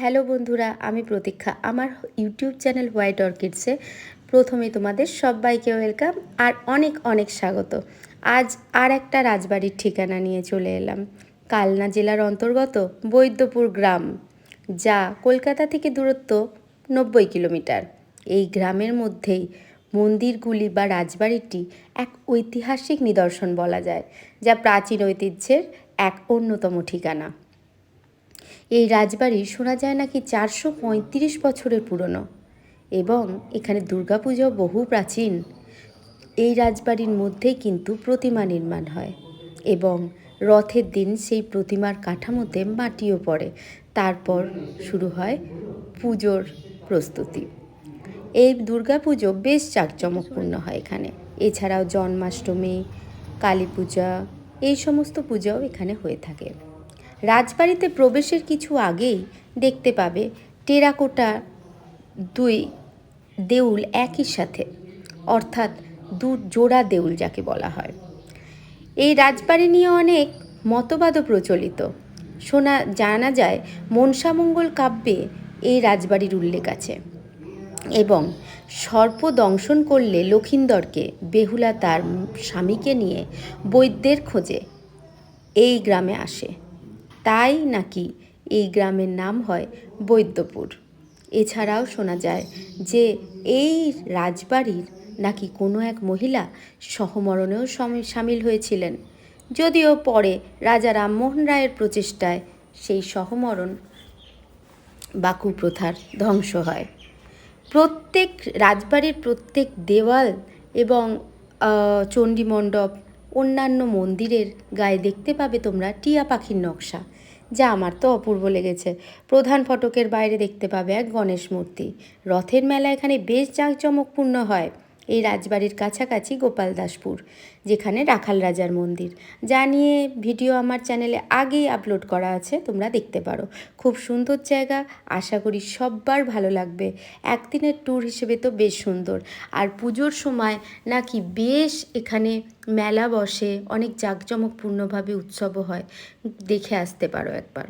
Hello বন্ধুরা, আমি প্রতীক্ষা। আমার ইউটিউব চ্যানেল হোয়াইট অর্কিডসে প্রথমে তোমাদের সবাইকে ওয়েলকাম আর অনেক অনেক স্বাগত। আজ আর একটা রাজবাড়ির ঠিকানা নিয়ে চলে এলাম। কালনা জেলার অন্তর্গত বৈদ্যপুর গ্রাম, যা কলকাতা থেকে দূরত্ব 90 কিলোমিটার। এই গ্রামের মধ্যেই মন্দিরগুলি বা রাজবাড়িটি এক ঐতিহাসিক নিদর্শন বলা যায়, যা প্রাচীন ঐতিহ্যের এক অন্যতম ঠিকানা। এই রাজবাড়ি শোনা যায় নাকি 435 বছরের পুরনো এবং এখানে দুর্গাপুজো বহু প্রাচীন। এই রাজবাড়ির মধ্যেই কিন্তু প্রতিমা নির্মাণ হয় এবং রথের দিন সেই প্রতিমার কাঠামোতে মাটিও পড়ে। তারপর শুরু হয় পুজোর প্রস্তুতি। এই দুর্গাপুজো বেশ জাঁকজমকপূর্ণ হয় এখানে। এছাড়াও জন্মাষ্টমী, কালী পূজা, এই সমস্ত পূজাও এখানে হয়ে থাকে। রাজবাড়িতে প্রবেশের কিছু আগেই দেখতে পাবে টেরাকোটা দুই দেউল একই সাথে, অর্থাৎ দু জোড়া দেউল যাকে বলা হয়। এই রাজবাড়ি নিয়ে অনেক মতবাদও প্রচলিত। জানা যায় মনসামঙ্গল কাব্যে এই রাজবাড়ির উল্লেখ আছে এবং সর্প দংশন করলে লক্ষিন্দরকে বেহুলা তার স্বামীকে নিয়ে বৈদ্যের খোঁজে এই গ্রামে আসে, তাই নাকি এই গ্রামের নাম হয় বৈদ্যপুর। এছাড়াও শোনা যায় যে এই রাজবাড়ির নাকি কোনো এক মহিলা সহমরণেও সামিল হয়েছিলেন, যদিও পরে রাজা রামমোহন রায়ের প্রচেষ্টায় সেই সহমরণ বা কুপ্রথার ধ্বংস হয়। প্রত্যেক রাজবাড়ির প্রত্যেক দেওয়াল এবং চণ্ডীমণ্ডপ, অন্যান্য মন্দিরের গায়ে দেখতে পাবে তোমরা টিয়া পাখির নকশা, যা আমার তো অপূর্ব লেগেছে। প্রধান ফটকের বাইরে দেখতে পাবে এক গণেশ মূর্তি। রথের মেলা এখানে বেশ জাঁকজমকপূর্ণ হয়। এই রাজবাড়ির কাছাকাছি গোপালদাসপুর, যেখানে রাখাল রাজার মন্দির, যা নিয়ে ভিডিও আমার চ্যানেলে আগেই আপলোড করা আছে, তোমরা দেখতে পারো। খুব সুন্দর জায়গা, আশা করি সব্বার ভালো লাগবে। একদিনের ট্যুর হিসেবে তো বেশ সুন্দর। আর পুজোর সময় নাকি বেশ এখানে মেলা বসে, অনেক জাঁকজমকপূর্ণভাবে উৎসবও হয়, দেখে আসতে পারো একবার।